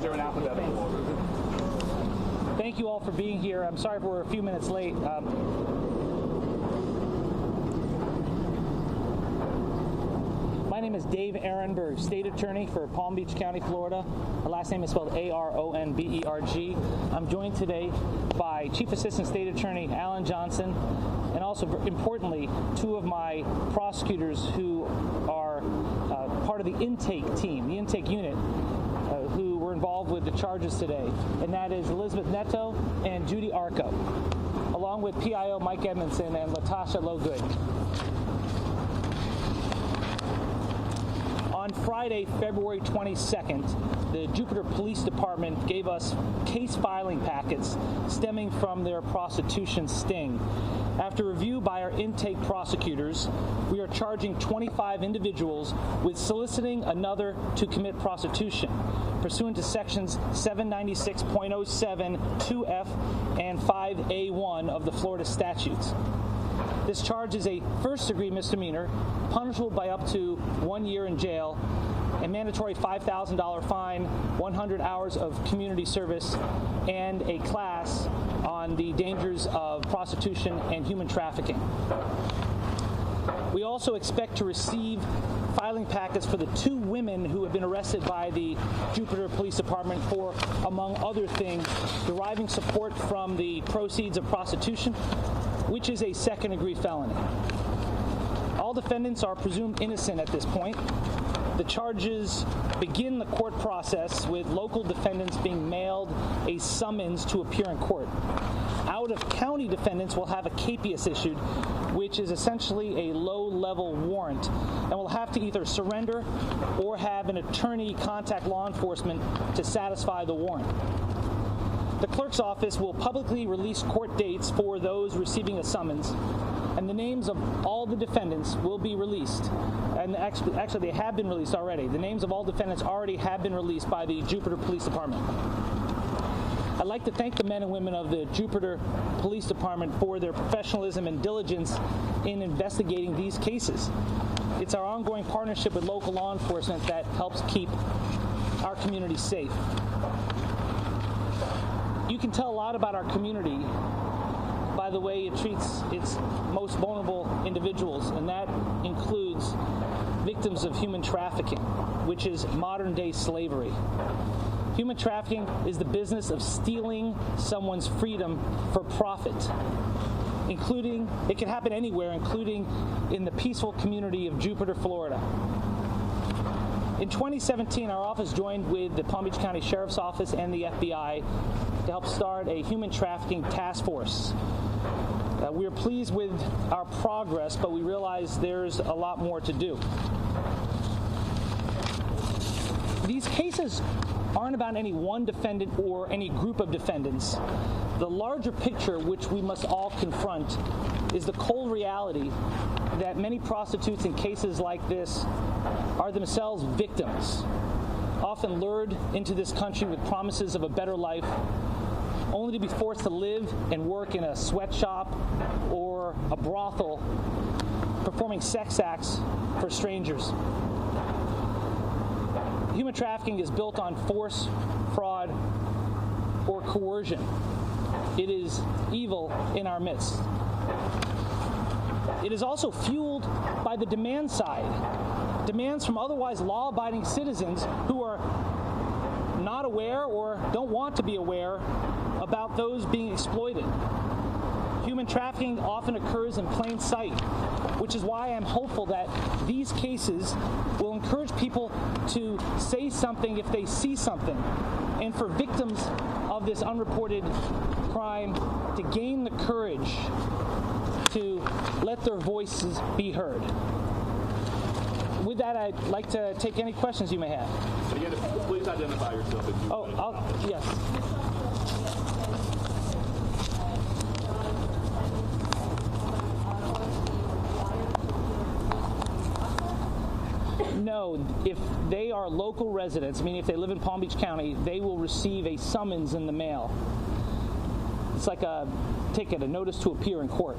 there in alphabetical order? Thank you all for being here. I'm sorry if we're a few minutes late. My name is Dave Aronberg, State Attorney for Palm Beach County, Florida. My last name is spelled Aronberg. I'm joined today by Chief Assistant State Attorney Alan Johnson, and also, importantly, two of my prosecutors who are part of the intake team, the intake unit, who were involved with the charges today, and that is Elizabeth Neto and Judy Arco, along with PIO Mike Edmondson and Latasha Lowgood. On Friday, February 22nd, the Jupiter Police Department gave us case filing packets stemming from their prostitution sting. After review by our intake prosecutors, we are charging 25 individuals with soliciting another to commit prostitution, pursuant to sections 796.07, 2F, and 5A1 of the Florida statutes. This charge is a first-degree misdemeanor, punishable by up to 1 year in jail, a mandatory $5,000 fine, 100 hours of community service, and a class on the dangers of prostitution and human trafficking. We also expect to receive filing packets for the two women who have been arrested by the Jupiter Police Department for, among other things, deriving support from the proceeds of prostitution, which is a second-degree felony. All defendants are presumed innocent at this point. The charges begin the court process with local defendants being mailed a summons to appear in court. Out-of-county defendants will have a capias issued, which is essentially a low-level warrant, and will have to either surrender or have an attorney contact law enforcement to satisfy the warrant. The clerk's office will publicly release court dates for those receiving a summons, and the names of all the defendants will be released. And actually they have been released already. The names of all defendants already have been released by the Jupiter Police Department. I'd like to thank the men and women of the Jupiter Police Department for their professionalism and diligence in investigating these cases. It's our ongoing partnership with local law enforcement that helps keep our community safe. You can tell a lot about our community by the way it treats its most vulnerable individuals, and that includes victims of human trafficking, which is modern-day slavery. Human trafficking is the business of stealing someone's freedom for profit, including, it can happen anywhere, including in the peaceful community of Jupiter, Florida. In 2017, our office joined with the Palm Beach County Sheriff's Office and the FBI to help start a human trafficking task force. We are pleased with our progress, but we realize there's a lot more to do. These cases aren't about any one defendant or any group of defendants. The larger picture, which we must all confront, is the cold reality that many prostitutes in cases like this are themselves victims, often lured into this country with promises of a better life, only to be forced to live and work in a sweatshop or a brothel, performing sex acts for strangers. Human trafficking is built on force, fraud, or coercion. It is evil in our midst. It is also fueled by the demand side, demands from otherwise law-abiding citizens who are not aware or don't want to be aware about those being exploited. Human trafficking often occurs in plain sight, which is why I'm hopeful that these cases will encourage people to say something if they see something, and for victims of this unreported crime to gain the courage to let their voices be heard. With that, I'd like to take any questions you may have. Again, please identify yourself. Yes. No, if they are local residents, meaning if they live in Palm Beach County, they will receive a summons in the mail. It's like a ticket, a notice to appear in court.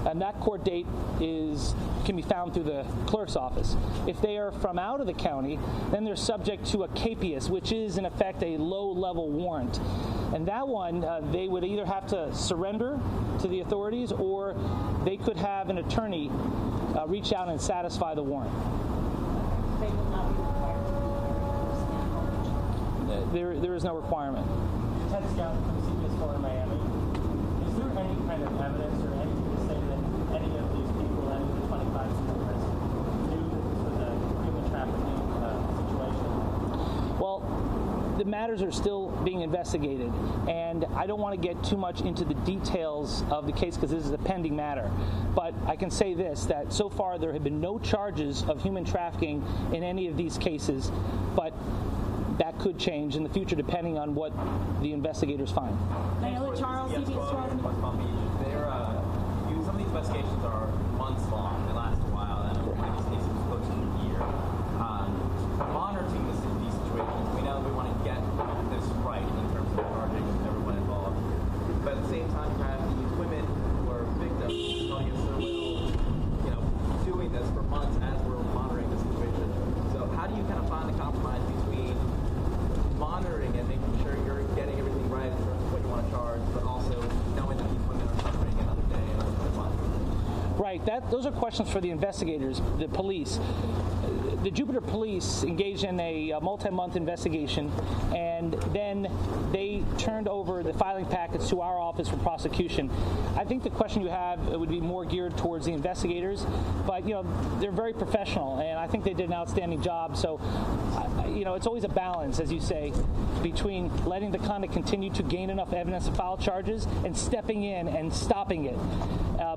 and that court date can be found through the clerk's office. If they are from out of the county, then they're subject to a capias, which is in effect a low-level warrant. And that one, they would either have to surrender to the authorities, or they could have an attorney reach out and satisfy the warrant. They will not be required to There is no requirement. Ted Scout from CBS4 in Miami. Is there any kind of evidence or anything to say that any of these people, any of the 25 students, knew that this was a human trafficking situation? Well, the matters are still being investigated, and I don't want to get too much into the details of the case because this is a pending matter. But I can say this, that so far there have been no charges of human trafficking in any of these cases, but that could change in the future depending on what the investigators find. Naila Charles, CBS 12. Some of these investigations are months long. They last a while, and one of these cases was close to a year. Monitoring these situations, we know we want to get this right in terms of charging everyone involved. But at the same time, you have these women who are victims telling us they're doing this for months as we're monitoring the situation. So how do you kind of find the compromise between monitoring and making sure you're getting everything right in terms of what you want to charge, but also knowing that these women are suffering another day, another month? Right. Those are questions for the investigators, the police. The Jupiter police engaged in a multi-month investigation, and then they turned over the filing packets to our office for prosecution. I think the question you have would be more geared towards the investigators, but they're very professional, and I think they did an outstanding job. So, it's always a balance, as you say, between letting the conduct continue to gain enough evidence to file charges and stepping in and stopping it.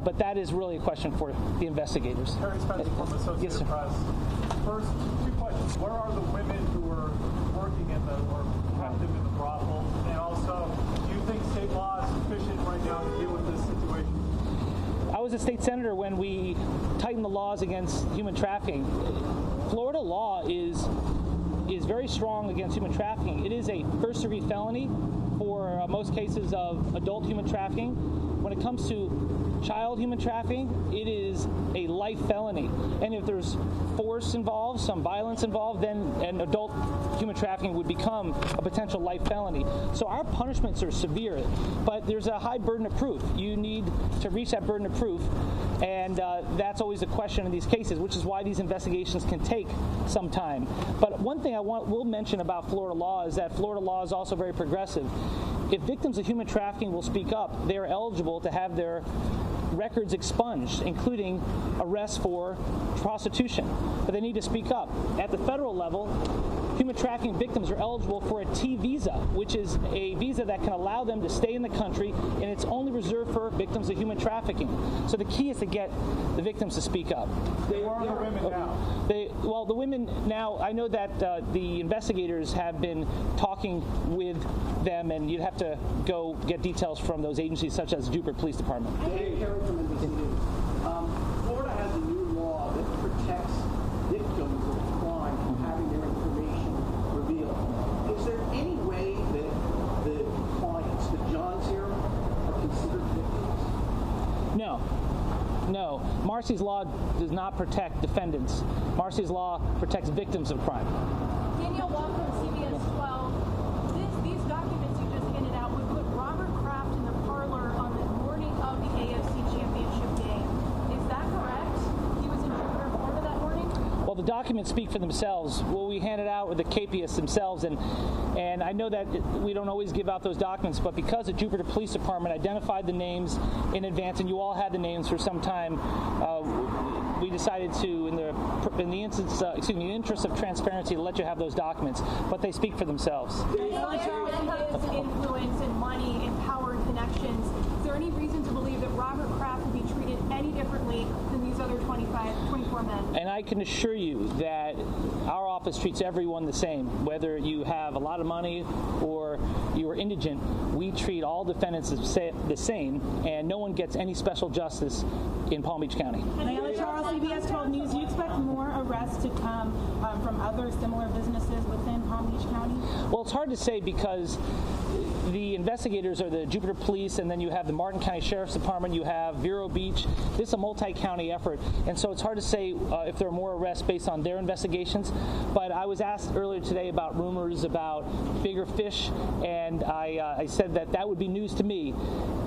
But that is really a question for the investigators. Terry Spencer from Associated Yes, sir. Press. First, two questions. Where are the women who are working or active in the brothel? And also, do you think state law is sufficient right now to deal with this situation? I was a state senator when we tightened the laws against human trafficking. Florida law is very strong against human trafficking. It is a first-degree felony for most cases of adult human trafficking. When it comes to child human trafficking, it is a life felony. And if there's force involved, some violence involved, then an adult human trafficking would become a potential life felony. So our punishments are severe, but there's a high burden of proof. You need to reach that burden of proof, and that's always a question in these cases, which is why these investigations can take some time. But one thing I will mention about Florida law is that Florida law is also very progressive. If victims of human trafficking will speak up, they are eligible to have their records expunged, including arrests for prostitution. But they need to speak up. At the federal level, human trafficking victims are eligible for a T visa, which is a visa that can allow them to stay in the country, and it's only reserved for victims of human trafficking. So the key is to get the victims to speak up. Where are the women now? The women now, I know that the investigators have been talking with them, and you'd have to go get details from those agencies such as the Jupiter Police Department. Hey, Kerry from NBC News. Florida has a new law that protects victims of crime from having their information revealed. Is there any way that the clients, the Johns here, are considered victims? No. Marcy's law does not protect defendants. Marcy's law protects victims of crime. Danielle Wong from CBS 12. These documents you just handed out would put Robert Kraft in the parlor on the morning of the AFC Championship game. Is that correct? He was in Jupiter, Florida that morning? Well, the documents speak for themselves. What we handed out were the capias themselves, and I know that we don't always give out those documents, but because the Jupiter Police Department identified the names in advance, and you all had the names for some time, we decided to, in the interest of transparency, to let you have those documents, but they speak for themselves. His influence and money and power and connections. Is there any reason to believe that Robert Kraft would be treated any differently than these other 24 men? And I can assure you that our office treats everyone the same. Whether you have a lot of money or you are indigent, we treat all defendants the same, and no one gets any special justice in Palm Beach County. Naila Charles, CBS 12 News. Do you expect more arrests to come from other similar businesses within Palm Beach County? Well, it's hard to say because the investigators are the Jupiter Police, and then you have the Martin County Sheriff's Department, you have Vero Beach. This is a multi-county effort, and so it's hard to say if there are more arrests based on their investigations. But I was asked earlier today about rumors about bigger fish, and I said that would be news to me.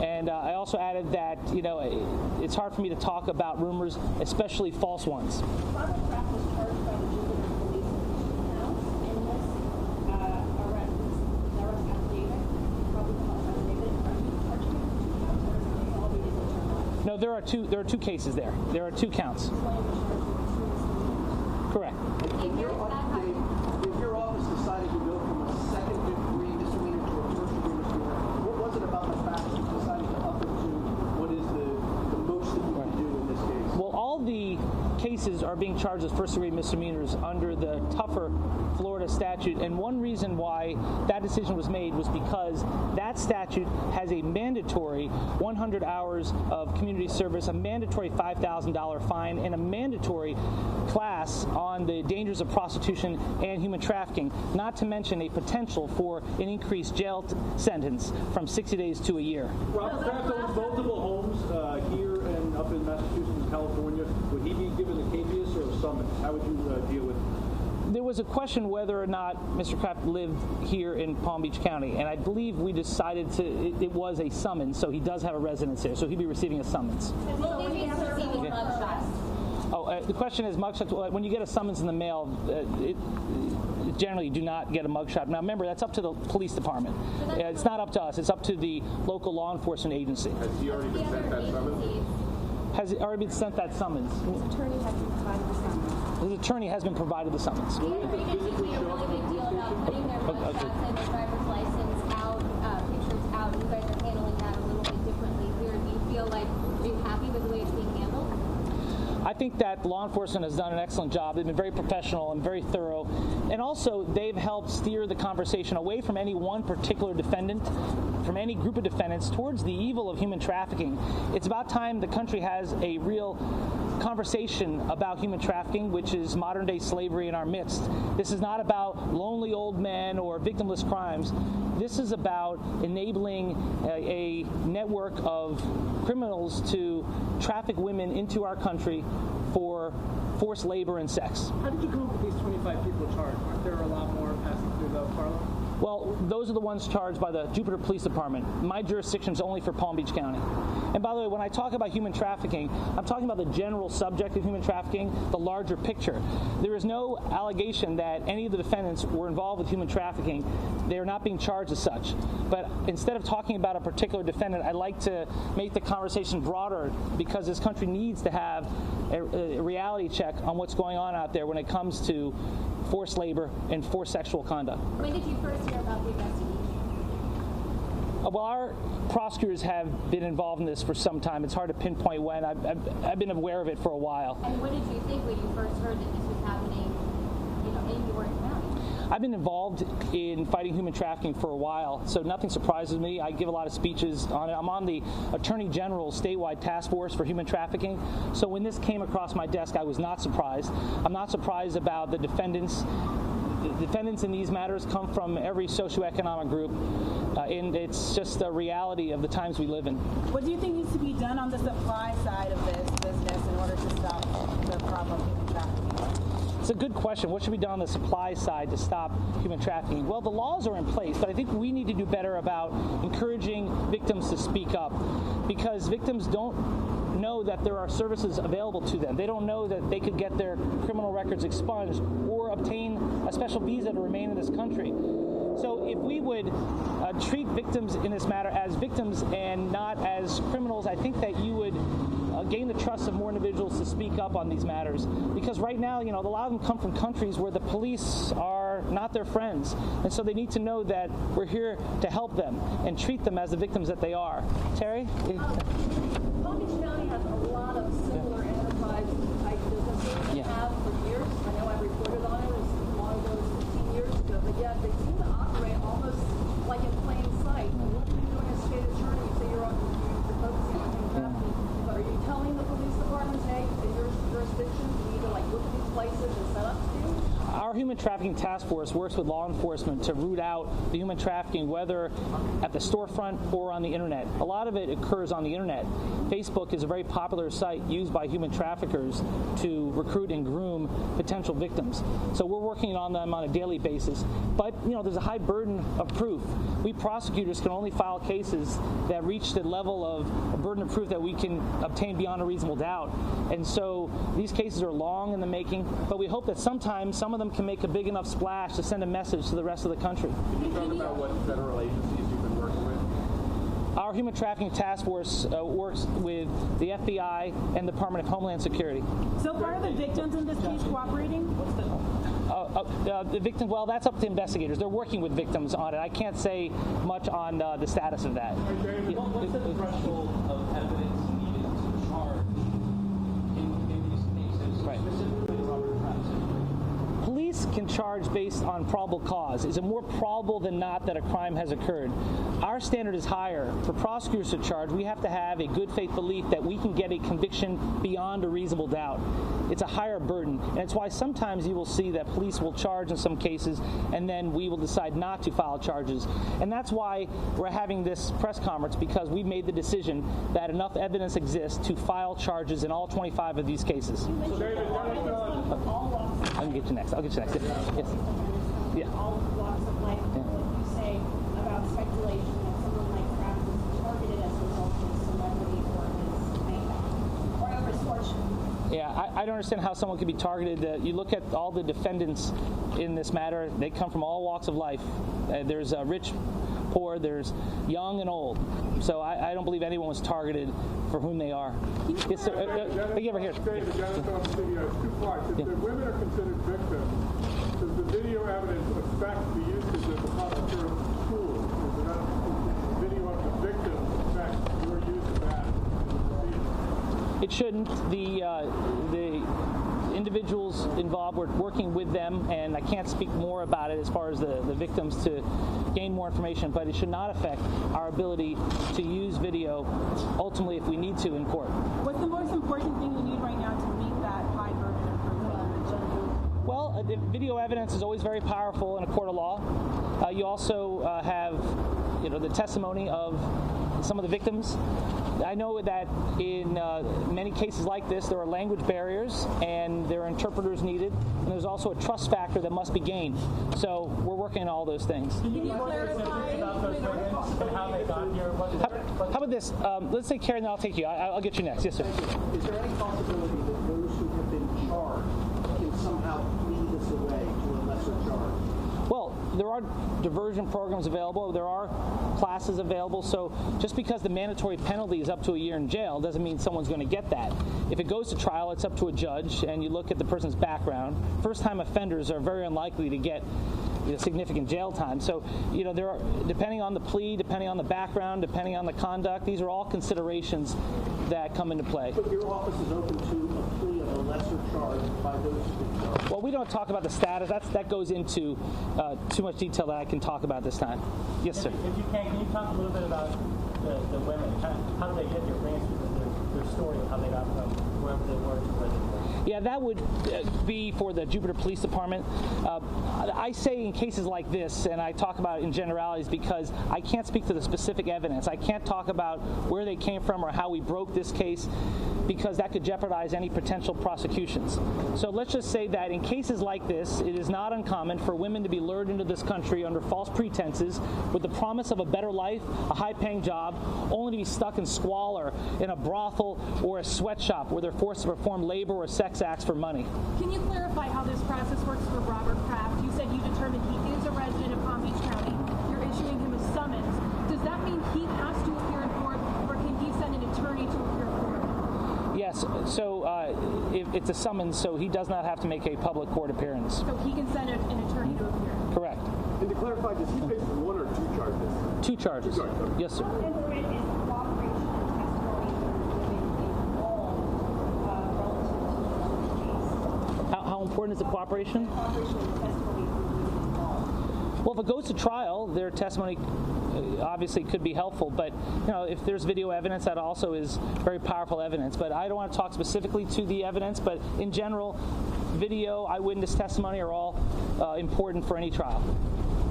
And I also added that, it's hard for me to talk about rumors, especially false ones. Robert Kraft was charged by the Jupiter Police with 2 counts in this arrest affidavit, probably false affidavit. Are you charging him with 2 counts, or is it all being determined? No, there are two cases there. There are 2 counts. Correct. If your office decided to go from a second-degree misdemeanor to a first-degree misdemeanor, what was it about the fact that you decided to up it to what is the most that you can do in this case? Well, all the cases are being charged as first-degree misdemeanors under the tougher Florida statute, and one reason why that decision was made was because that statute has a mandatory 100 hours of community service, a mandatory $5,000 fine, and a mandatory class on the dangers of prostitution and human trafficking, not to mention a potential for an increased jail sentence from 60 days to a year. Robert Kraft owns multiple homes here and up in Massachusetts and California. Would he be given a habeas or a summons? How would you deal with it? There was a question whether or not Mr. Kraft lived here in Palm Beach County, and I believe we decided it was a summons, so he does have a residence here, so he'd be receiving a summons. Will he be receiving mugshots? The question is mugshots. When you get a summons in the mail, generally you do not get a mugshot. Now remember, that's up to the police department. It's not up to us. It's up to the local law enforcement agency. Has he already been sent that summons? Has it already been sent that summons? His attorney has provided the summons. His attorney has been provided the summons. Do you agree that he's made a really big deal about putting their mugshots and their driver's license out, pictures out? You guys are handling that a little bit differently here. Do you feel like, are you happy with the way it's being handled? I think that law enforcement has done an excellent job. They've been very professional and very thorough. And also, they've helped steer the conversation away from any one particular defendant, from any group of defendants, towards the evil of human trafficking. It's about time the country has a real conversation about human trafficking, which is modern-day slavery in our midst. This is not about lonely old men or victimless crimes. This is about enabling a network of criminals to traffic women into our country for forced labor and sex. How did you come up with these 25 people charged? Aren't there a lot more passing through the Parliament? Well, those are the ones charged by the Jupiter Police Department. My jurisdiction is only for Palm Beach County. And by the way, when I talk about human trafficking, I'm talking about the general subject of human trafficking, the larger picture. There is no allegation that any of the defendants were involved with human trafficking. They are not being charged as such. But instead of talking about a particular defendant, I'd like to make the conversation broader, because this country needs to have a reality check on what's going on out there when it comes to forced labor and forced sexual conduct. When did you first hear about the investigation? Well, our prosecutors have been involved in this for some time. It's hard to pinpoint when. I've been aware of it for a while. And what did you think when you first heard that this was happening, in your county? I've been involved in fighting human trafficking for a while, so nothing surprises me. I give a lot of speeches on it. I'm on the Attorney General's statewide task force for human trafficking, so when this came across my desk, I was not surprised. I'm not surprised about the defendants. The defendants in these matters come from every socioeconomic group, and it's just a reality of the times we live in. What do you think needs to be done on the supply side of this business in order to stop the problem of human trafficking? It's a good question. What should be done on the supply side to stop human trafficking? Well, the laws are in place, but I think we need to do better about encouraging victims to speak up, because victims don't know that there are services available to them. They don't know that they could get their criminal records expunged or obtain a special visa to remain in this country. So if we would treat victims in this matter as victims and not as criminals, I think that you would gain the trust of more individuals to speak up on these matters. Because right now, a lot of them come from countries where the police are not their friends. And so they need to know that we're here to help them and treat them as the victims that they are. Terry? Palm Beach County has a lot of similar enterprise-type businesses that have for years. I know I reported on it as long ago as 15 years ago, but yet they seem to operate almost like in plain sight. What are you doing as state attorney? You say you're focusing on human trafficking, but are you telling the police departments, hey, in your jurisdiction, you need to look at these places and set up to? Our human trafficking task force works with law enforcement to root out the human trafficking, whether at the storefront or on the internet. A lot of it occurs on the internet. Facebook is a very popular site used by human traffickers to recruit and groom potential victims. So we're working on them on a daily basis. But, there's a high burden of proof. We prosecutors can only file cases that reach the level of a burden of proof that we can obtain beyond a reasonable doubt. And so these cases are long in the making, but we hope that sometimes some of them can make a big enough splash to send a message to the rest of the country. Can you talk about what federal agencies you've been working with? Our human trafficking task force works with the FBI and the Department of Homeland Security. So far, the victims in this case cooperating? The victims, well, that's up to investigators. They're working with victims on it. I can't say much on the status of that. What's the threshold of evidence needed to charge in these cases? Right. Specifically, Robert Kraft. Police can charge based on probable cause. Is it more probable than not that a crime has occurred? Our standard is higher. For prosecutors to charge, we have to have a good faith belief that we can get a conviction beyond a reasonable doubt. It's a higher burden, and it's why sometimes you will see that police will charge in some cases, and then we will decide not to file charges. And that's why we're having this press conference, because we made the decision that enough evidence exists to file charges in all 25 of these cases. So David, I can get you next. I'll get you next. Yes. Yeah. all walks of life. What you say about speculation that someone like Kraft was targeted as a result of his celebrity or his fame or of his fortune? Yeah, I don't understand how someone could be targeted. You look at all the defendants in this matter, they come from all walks of life. There's rich, poor, there's young and old. So I don't believe anyone was targeted for whom they are. Yes, sir. Over here. David, two parts. If the women are considered victims, does the video evidence affect the usage of the prosecutor's tools? Does the video of the victim affect your use of that in the proceedings? It shouldn't. The individuals involved, we're working with them, and I can't speak more about it as far as the victims to gain more information, but it should not affect our ability to use video ultimately if we need to in court. What's the most important thing you need right now to meet that high burden of proof? Well, the video evidence is always very powerful in a court of law. You also have, the testimony of some of the victims. I know that in many cases like this, there are language barriers and there are interpreters needed, and there's also a trust factor that must be gained. So we're working on all those things. Can you clarify about those victims and how they got here? How about this? Let's say, Karen, then I'll take you. I'll get you next. Yes, sir. Is there any possibility that those who have been charged can somehow flee this away to a lesser charge? Well, there are diversion programs available. There are classes available. So just because the mandatory penalty is up to a year in jail doesn't mean someone's going to get that. If it goes to trial, it's up to a judge, and you look at the person's background. First-time offenders are very unlikely to get significant jail time. So, there are, depending on the plea, depending on the background, depending on the conduct, these are all considerations that come into play. But your office is open to a plea of a lesser charge by those who have been charged. Well, we don't talk about the status. That goes into too much detail that I can talk about this time. Yes, sir. If you can you talk a little bit about the women? How did they get here? Bring us through their story of how they got from wherever they were to where they were. Yeah, that would be for the Jupiter Police Department. I say in cases like this, and I talk about it in generalities because I can't speak to the specific evidence. I can't talk about where they came from or how we broke this case because that could jeopardize any potential prosecutions. So let's just say that in cases like this, it is not uncommon for women to be lured into this country under false pretenses with the promise of a better life, a high-paying job, only to be stuck in squalor in a brothel or a sweatshop where they're forced to perform labor or sex acts for money. Can you clarify how this process works for Robert Kraft? You said you determined he is a resident of Palm Beach County. You're issuing him a summons. Does that mean he has to appear in court, or can he send an attorney to appear in court? Yes, so it's a summons, so he does not have to make a public court appearance. So he can send an attorney to appear? Correct. And to clarify, does he face one or two charges? Two charges. Yes, sir. How important is the cooperation? Well, if it goes to trial, their testimony obviously could be helpful, but if there's video evidence, that also is very powerful evidence. But I don't want to talk specifically to the evidence, but in general, video, eyewitness testimony are all important for any trial.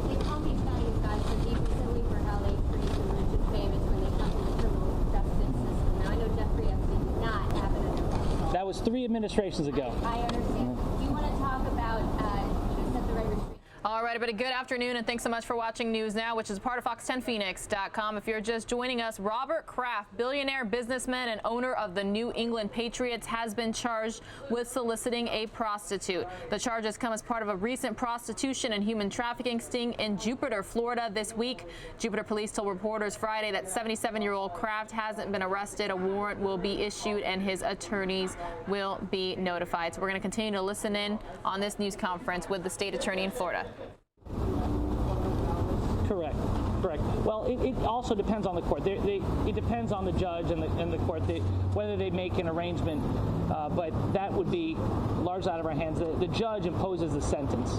The County County guys are deeply for how they treat the rich and famous when they come to the criminal justice system. Now, I know Jeffrey Epstein did not have it under control. That was 3 administrations ago. I understand. Do you want to talk about set the record straight? All right, everybody, good afternoon, and thanks so much for watching News Now, which is part of Fox10Phoenix.com. If you're just joining us, Robert Kraft, billionaire businessman and owner of the New England Patriots, has been charged with soliciting a prostitute. The charges come as part of a recent prostitution and human trafficking sting in Jupiter, Florida this week. Jupiter police told reporters Friday that 77-year-old Kraft hasn't been arrested. A warrant will be issued and his attorneys will be notified. So we're going to continue to listen in on this news conference with the state attorney in Florida. Correct. Well, it also depends on the court. It depends on the judge and the court whether they make an arrangement, but that would be largely out of our hands. The judge imposes the sentence.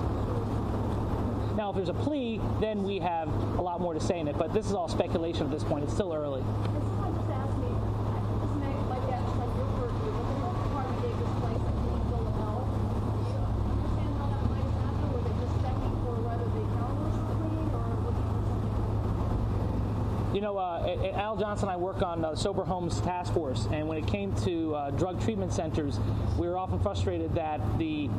Now, if there's a plea, then we have a lot more to say in it, but this is all speculation at this point. It's still early. You know, Al Johnson and I work on the Sober Homes Task Force, and when it came to drug treatment centers, we were often frustrated that the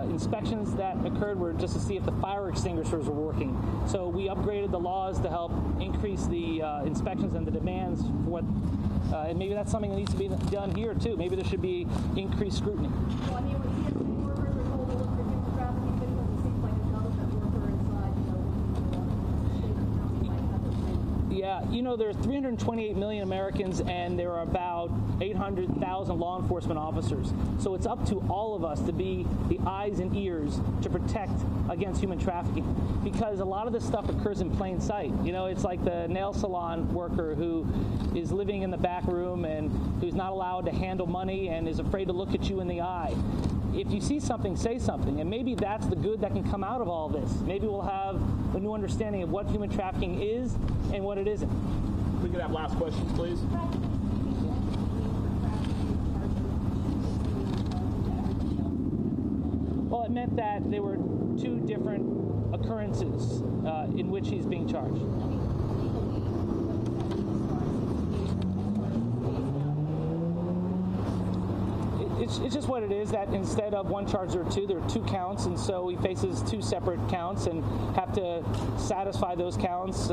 inspections that occurred were just to see if the fire extinguishers were working. So we upgraded the laws to help increase the inspections and the demands for what, and maybe that's something that needs to be done here too. Maybe there should be increased scrutiny. Well, I mean, when he has workers are told to look for human trafficking victims, it seems like a government worker inside, state and county might have the same. Yeah, you know, there are 328 million Americans, and there are about 800,000 law enforcement officers. So it's up to all of us to be the eyes and ears to protect against human trafficking, because a lot of this stuff occurs in plain sight. You know, it's like the nail salon worker who is living in the back room and who's not allowed to handle money and is afraid to look at you in the eye. If you see something, say something, and maybe that's the good that can come out of all this. Maybe we'll have a new understanding of what human trafficking is and what it isn't. We could have last questions, please. Well, it meant that there were 2 different occurrences in which he's being charged. It's just what it is, that instead of 1 charge there are 2, there are 2 counts, and so he faces 2 separate counts and have to satisfy those counts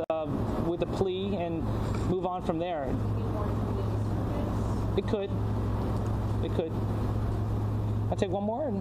with a plea and move on from there. It could. I'll take one more.